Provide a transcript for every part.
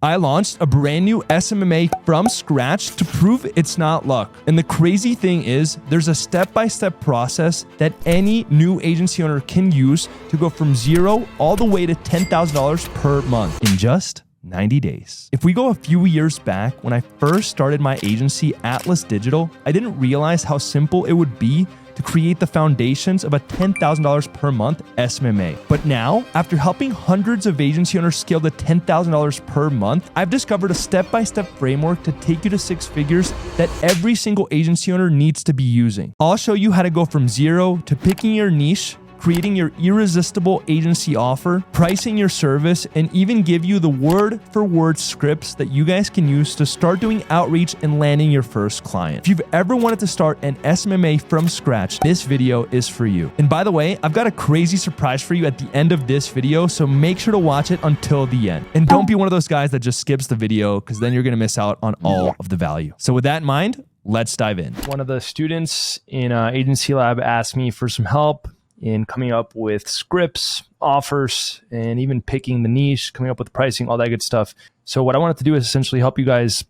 I launched a brand new SMMA from scratch to prove it's not luck. And the crazy thing is, there's a step-by-step process that any new agency owner can use to go from zero all the way to $10,000 per month in just 90 days. If we go a few years back, when I first started my agency, Atlas Digital, I didn't realize how simple it would be to create the foundations of a $10,000 per month SMMA. But now, after helping hundreds of agency owners scale to $10,000 per month, I've discovered a step-by-step framework to take you to six figures that every single agency owner needs to be using. I'll show you how to go from zero to picking your niche, creating your irresistible agency offer, pricing your service, and even give you the word-for-word scripts that you guys can use to start doing outreach and landing your first client. If you've ever wanted to start an SMMA from scratch, this video is for you. And by the way, I've got a crazy surprise for you at the end of this video, so make sure to watch it until the end. And don't be one of those guys that just skips the video, because then you're gonna miss out on all of the value. So with that in mind, let's dive in. One of the students in Agency Lab asked me for some help in coming up with scripts, offers, and even picking the niche, coming up with pricing, all that good stuff. So what I wanted to do is essentially help you guys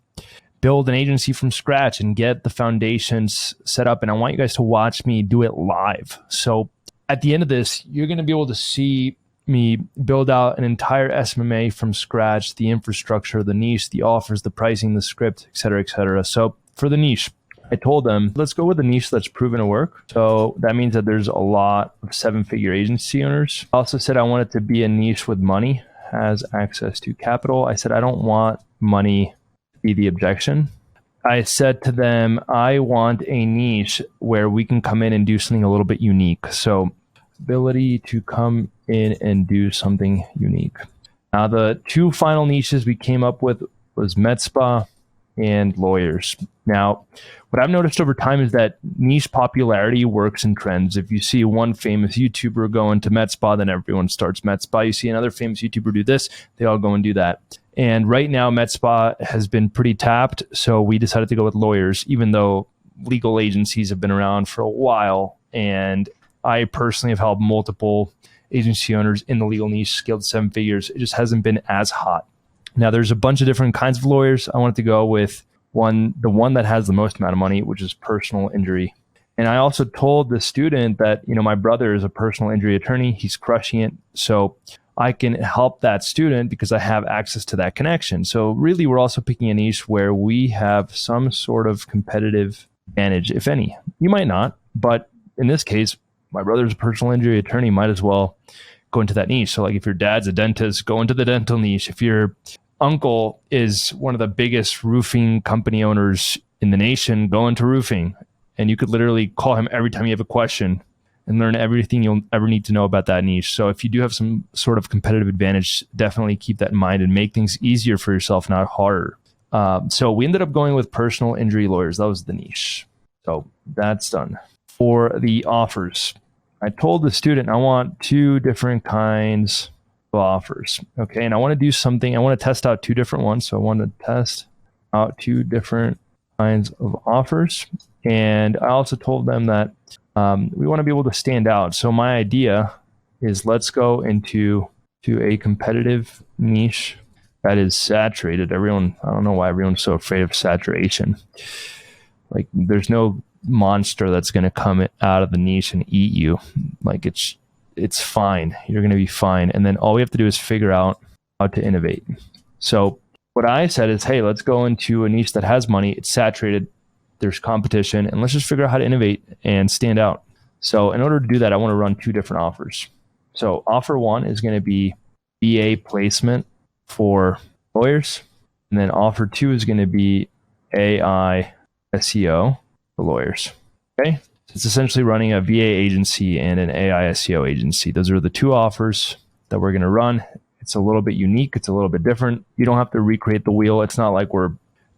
build an agency from scratch and get the foundations set up. And I want you guys to watch me do it live. So at the end of this, you're going to be able to see me build out an entire SMMA from scratch, the infrastructure, the niche, the offers, the pricing, the script, et cetera, et cetera. So for the niche, I told them, let's go with a niche that's proven to work. So that means that there's a lot of seven-figure agency owners. I also said I want it to be a niche with money, has access to capital. I said I don't want money to be the objection. I said to them, I want a niche where we can come in and do something a little bit unique. So ability to come in and do something unique. Now, the two final niches we came up with was med spa and lawyers. Now, what I've noticed over time is that niche popularity works in trends. If you see one famous YouTuber go into med spa, then everyone starts med spa. You see another famous YouTuber do this, they all go and do that. And right now, med spa has been pretty tapped. So we decided to go with lawyers, even though legal agencies have been around for a while. And I personally have helped multiple agency owners in the legal niche scale to seven figures. It just hasn't been as hot. Now, there's a bunch of different kinds of lawyers. I wanted to go with the one that has the most amount of money, which is personal injury. And I also told the student that, my brother is a personal injury attorney. He's crushing it. So I can help that student because I have access to that connection. So really, we're also picking a niche where we have some sort of competitive advantage, if any. You might not, but in this case, my brother's a personal injury attorney, might as well go into that niche. So like if your dad's a dentist, go into the dental niche. If your uncle is one of the biggest roofing company owners in the nation, go into roofing. And you could literally call him every time you have a question and learn everything you'll ever need to know about that niche. So if you do have some sort of competitive advantage, definitely keep that in mind and make things easier for yourself, not harder. So we ended up going with personal injury lawyers. That was the niche. So that's done. For the offers, I told the student I want two different kinds of offers. Okay. And I want to do something. I want to test out two different ones. So I want to test out two different kinds of offers. And I also told them that we want to be able to stand out. So my idea is let's go into a competitive niche that is saturated. I don't know why everyone's so afraid of saturation. Like there's no monster that's going to come out of the niche and eat you. Like it's fine. You're going to be fine. And then all we have to do is figure out how to innovate. So what I said is, hey, let's go into a niche that has money. It's saturated. There's competition. And let's just figure out how to innovate and stand out. So in order to do that, I want to run two different offers. So offer one is going to be BA placement for lawyers. And then offer two is going to be AI SEO for lawyers. Okay. It's essentially running a VA agency and an AI SEO agency. Those are the two offers that we're going to run. It's a little bit unique. It's a little bit different. You don't have to recreate the wheel. It's not like we're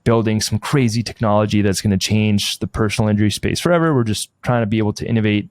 building some crazy technology that's going to change the personal injury space forever. We're just trying to be able to innovate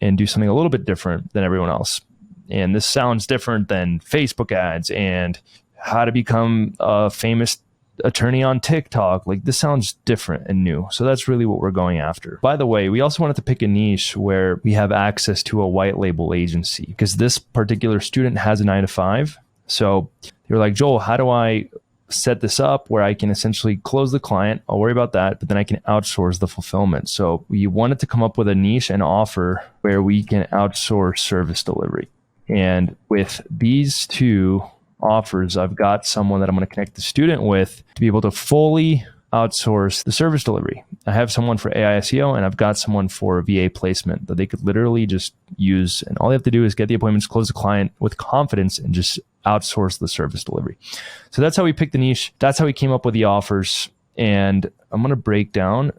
and do something a little bit different than everyone else. And this sounds different than Facebook ads and how to become a famous attorney on TikTok. Like this sounds different and new. So that's really what we're going after. By the way, we also wanted to pick a niche where we have access to a white label agency because this particular student has a 9-to-5. So they were like, Joel, how do I set this up where I can essentially close the client. I'll worry about that, but then I can outsource the fulfillment. So we wanted to come up with a niche and offer where we can outsource service delivery. And with these two offers, I've got someone that I'm going to connect the student with to be able to fully outsource the service delivery. I have someone for AI SEO and I've got someone for VA placement that they could literally just use. And all they have to do is get the appointments, close the client with confidence, and just outsource the service delivery. So that's how we picked the niche. That's how we came up with the offers. And I'm going to break down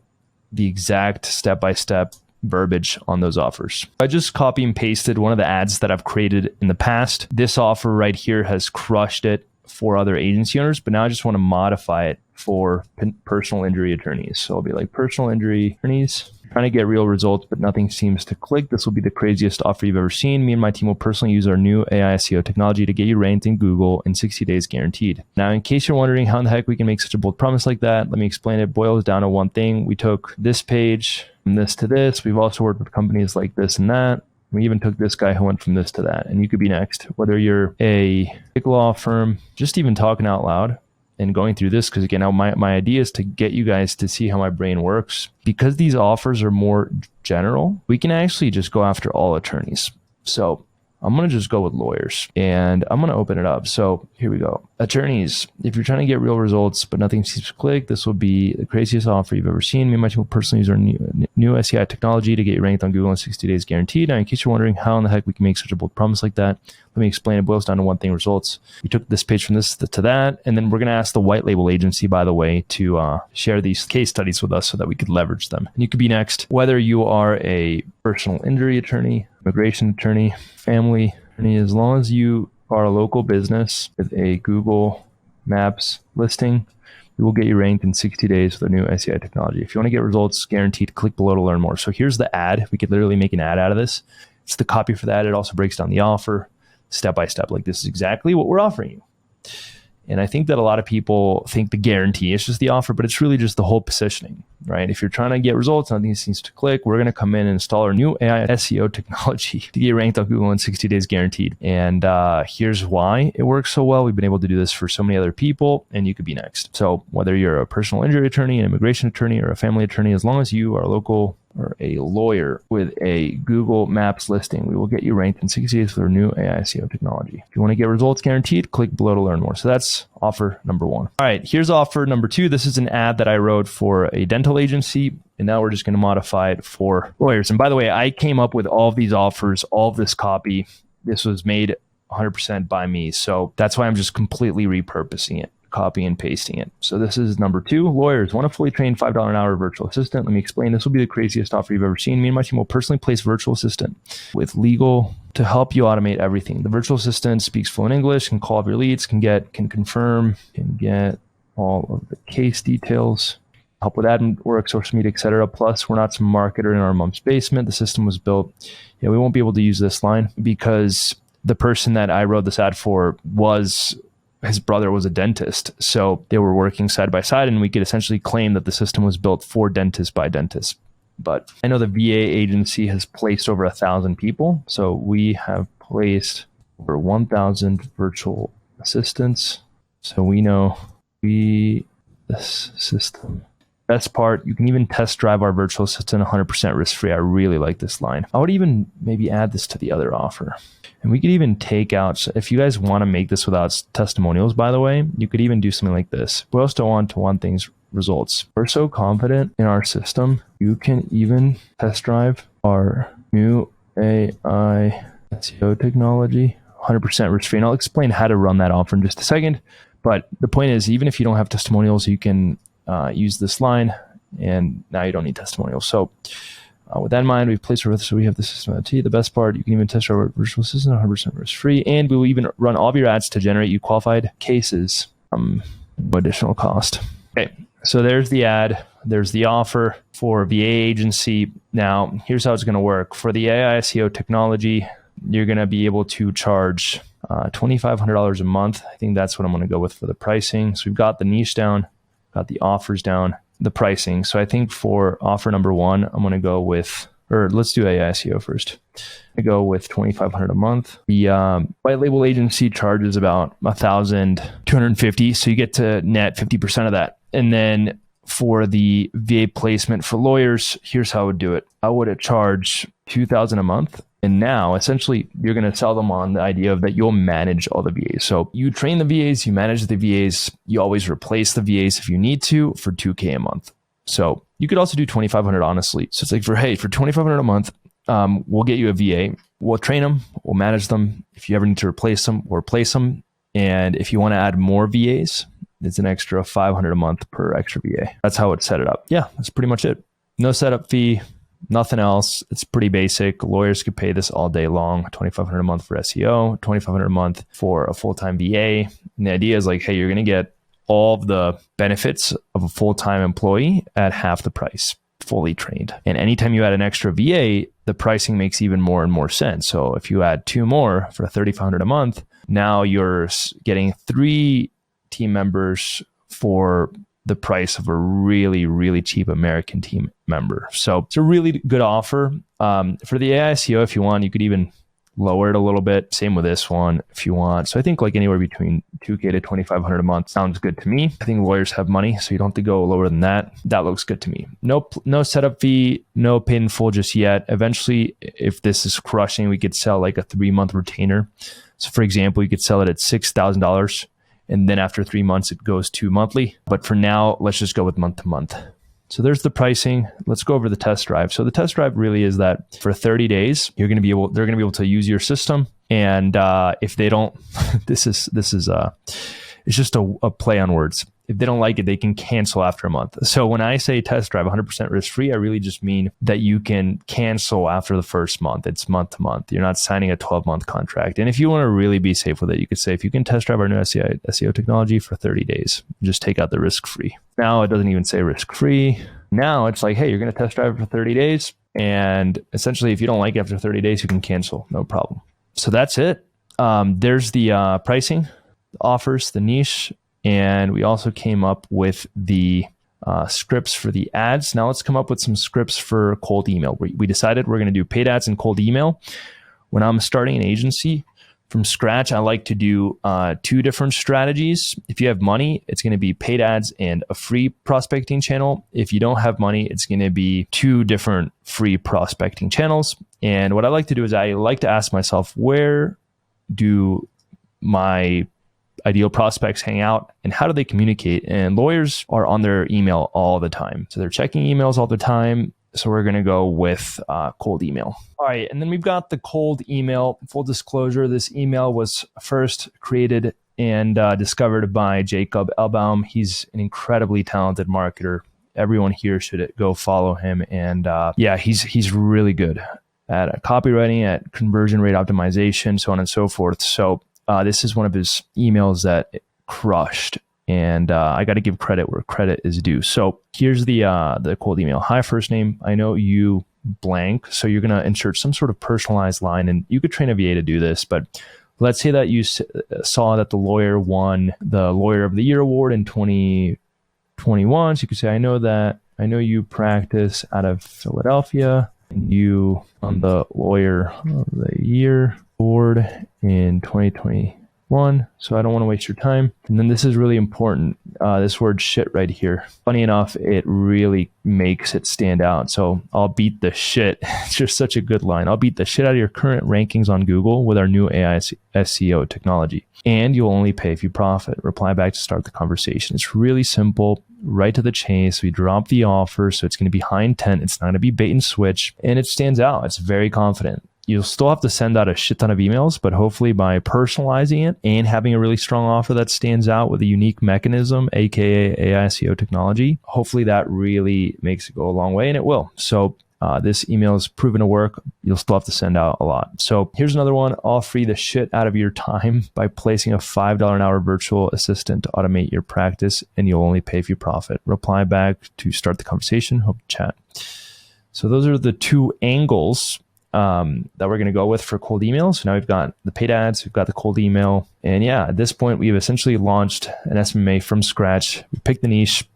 the exact step-by-step verbiage on those offers. I just copy and pasted one of the ads that I've created in the past. This offer right here has crushed it for other agency owners, but now I just want to modify it for personal injury attorneys. So I'll be like, personal injury attorneys, trying to get real results, but nothing seems to click. This will be the craziest offer you've ever seen. Me and my team will personally use our new AI SEO technology to get you ranked in Google in 60 days guaranteed. Now, in case you're wondering how in the heck we can make such a bold promise like that, let me explain. It boils down to one thing. We took this page from this to this. We've also worked with companies like this and that. We even took this guy who went from this to that, and you could be next. Whether you're a big law firm, just even talking out loud and going through this, because again, my idea is to get you guys to see how my brain works. Because these offers are more general, we can actually just go after all attorneys. So I'm going to just go with lawyers and I'm going to open it up. So here we go. Attorneys, if you're trying to get real results, but nothing seems to click, this will be the craziest offer you've ever seen. Me and my team will personally use our new SEI technology to get you ranked on Google in 60 days guaranteed. Now, in case you're wondering how in the heck we can make such a bold promise like that, let me explain. It boils down to one thing: results. We took this page from this to that, and then we're going to ask the white label agency, by the way, to share these case studies with us so that we could leverage them. And you could be next. Whether you are a personal injury attorney, immigration attorney, family attorney, as long as you are a local business with a Google Maps listing, we will get you ranked in 60 days with our new SEI technology. If you want to get results guaranteed, click below to learn more. So here's the ad. We could literally make an ad out of this. It's the copy for that. It also breaks down the offer step by step. Like, this is exactly what we're offering you. And I think that a lot of people think the guarantee is just the offer, but it's really just the whole positioning, right? If you're trying to get results, nothing seems to click, we're going to come in and install our new AI SEO technology to get ranked on Google in 60 days guaranteed. And here's why it works so well. We've been able to do this for so many other people, and you could be next. So whether you're a personal injury attorney, an immigration attorney, or a family attorney, as long as you are local or a lawyer with a Google Maps listing, we will get you ranked in 60 days with our new AI SEO technology. If you want to get results guaranteed, click below to learn more. So that's offer number one. All right, here's offer number two. This is an ad that I wrote for a dental agency, and now we're just going to modify it for lawyers. And by the way, I came up with all of these offers, all of this copy. This was made 100% by me. So that's why I'm just completely repurposing it, copy and pasting it. So this is number two. Lawyers want a fully trained $5 an hour virtual assistant. Let me explain. This will be the craziest offer you've ever seen. Me and my team will personally place virtual assistant with legal to help you automate everything. The virtual assistant speaks fluent English, can call up your leads, can confirm, can get all of the case details, help with admin work, social media, etc. Plus, we're not some marketer in our mom's basement. The system was built. Yeah, we won't be able to use this line because the person that I wrote this ad for his brother was a dentist. So they were working side by side, and we could essentially claim that the system was built for dentists by dentists. But I know the VA agency has placed over 1,000 people. So we have placed over 1,000 virtual assistants. So we know this system. Best part, you can even test drive our virtual assistant 100% risk-free. I really like this line. I would even maybe add this to the other offer. And we could even take out, if you guys want to make this without testimonials, by the way, you could even do something like this. We also want to want things results. We're so confident in our system, you can even test drive our new AI SEO technology 100% risk-free. And I'll explain how to run that offer in just a second. But the point is, even if you don't have testimonials, you can use this line, and now you don't need testimonials. So with that in mind, we've placed our, so we have the system at T. The best part, you can even test our virtual assistant 100% risk-free, and we will even run all of your ads to generate you qualified cases no additional cost. Okay, so there's the ad. There's the offer for VA agency. Now, here's how it's going to work. For the AI SEO technology, you're going to be able to charge $2,500 a month. I think that's what I'm going to go with for the pricing. So we've got the niche down, got the offers down, the pricing. So I think for offer number one, I'm going to go with or let's do AI SEO first. I go with $2,500 a month. The white label agency charges about $1,250. So you get to net 50% of that. And then for the VA placement for lawyers, here's how I would do it. I would charge $2,000 a month. And now essentially you're going to sell them on the idea of that you'll manage all the VAs. So you train the VAs, you manage the VAs, you always replace the VAs if you need to for $2,000 a month. So you could also do $2,500 honestly. So it's like for $2,500 a month, we'll get you a VA. We'll train them. We'll manage them. If you ever need to replace them, we'll replace them. And if you want to add more VAs, it's an extra $500 a month per extra VA. That's how it set it up. Yeah, that's pretty much it. No setup fee, nothing else. It's pretty basic. Lawyers could pay this all day long. $2,500 a month for SEO, $2,500 a month for a full-time VA. And the idea is like, hey, you're going to get all of the benefits of a full-time employee at half the price, fully trained. And anytime you add an extra VA, the pricing makes even more and more sense. So if you add 2 more for $3,500 a month, now you're getting 3 team members for the price of a really, really cheap American team member. So it's a really good offer. For the AI SEO, if you want, you could even lower it a little bit. Same with this one if you want. So I think like anywhere between $2,000 to $2,500 a month sounds good to me. I think lawyers have money, so you don't have to go lower than that. That looks good to me. No setup fee, no paid in full just yet. Eventually, if this is crushing, we could sell like a 3-month retainer. So for example, you could sell it at $6,000. And then after 3 months, it goes to monthly. But for now, let's just go with month to month. So there's the pricing. Let's go over the test drive. So the test drive really is that for 30 days, they're going to be able to use your system. And if they don't, it's just a play on words. If they don't like it, they can cancel after a month. So when I say test drive 100% risk free, I really just mean that you can cancel after the first month. It's month to month. You're not signing a 12-month contract. And if you want to really be safe with it, you could say, if you can test drive our new SEO technology for 30 days, just take out the risk free. Now it doesn't even say risk free. Now it's like, hey, you're going to test drive for 30 days. And essentially, if you don't like it after 30 days, you can cancel. No problem. So that's it. There's the pricing, the offers, the niche. And we also came up with the scripts for the ads. Now let's come up with some scripts for cold email. We decided we're going to do paid ads and cold email. When I'm starting an agency from scratch, I like to do 2 different strategies. If you have money, it's going to be paid ads and a free prospecting channel. If you don't have money, it's going to be 2 different free prospecting channels. And what I like to do is I like to ask myself, where do my ideal prospects hang out and how do they communicate? And lawyers are on their email all the time. So they're checking emails all the time. So we're going to go with cold email. All right. And then we've got the cold email. Full disclosure, this email was first created and discovered by Jacob Elbaum. He's an incredibly talented marketer. Everyone here should go follow him. And he's really good at copywriting, at conversion rate optimization, so on and so forth. So this is one of his emails that crushed, and I got to give credit where credit is due. So here's the cold email. Hi, first name. I know you blank. So you're going to insert some sort of personalized line, and you could train a VA to do this, but let's say that you saw that the lawyer won the Lawyer of the Year award in 2021. So you could say, I know you practice out of Philadelphia, and you won the Lawyer of the Year award in 2021. So I don't want to waste your time. And then this is really important. This word shit right here. Funny enough, it really makes it stand out. So I'll beat the shit. It's just such a good line. I'll beat the shit out of your current rankings on Google with our new AI SEO technology. And you'll only pay if you profit. Reply back to start the conversation. It's really simple, right to the chase. We drop the offer. So it's going to be high intent. It's not going to be bait and switch. And it stands out. It's very confident. You'll still have to send out a shit ton of emails, but hopefully by personalizing it and having a really strong offer that stands out with a unique mechanism, aka AI SEO technology, hopefully that really makes it go a long way, and it will. So this email is proven to work. You'll still have to send out a lot. So here's another one. I'll free the shit out of your time by placing a $5 an hour virtual assistant to automate your practice, and you'll only pay if you profit. Reply back to start the conversation. Hope to chat. So those are the 2 angles that we're going to go with for cold email. So now we've got the paid ads, we've got the cold email. And yeah, at this point, we've essentially launched an SMMA from scratch. We picked the niche.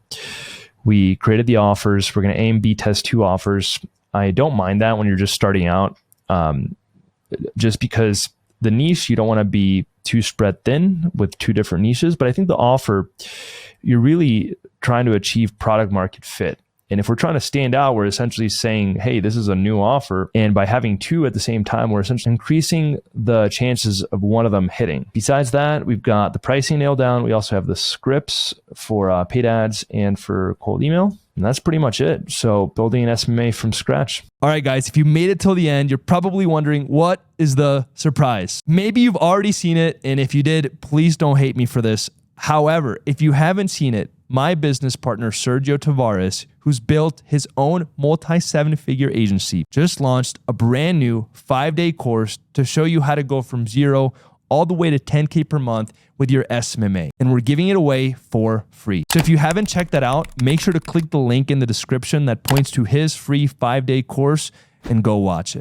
We created the offers. We're going to A and B test 2 offers. I don't mind that when you're just starting out, just because the niche, you don't want to be too spread thin with two different niches. But I think the offer, you're really trying to achieve product market fit. And if we're trying to stand out, we're essentially saying, hey, this is a new offer. And by having two at the same time, we're essentially increasing the chances of one of them hitting. Besides that, we've got the pricing nailed down. We also have the scripts for paid ads and for cold email. And that's pretty much it. So building an SMMA from scratch. All right, guys, if you made it till the end, you're probably wondering, what is the surprise? Maybe you've already seen it. And if you did, please don't hate me for this. However, if you haven't seen it, my business partner, Sergio Tavares, who's built his own multi-7-figure agency, just launched a brand new 5-day course to show you how to go from 0 all the way to 10K per month with your SMMA. And we're giving it away for free. So if you haven't checked that out, make sure to click the link in the description that points to his free 5-day course and go watch it.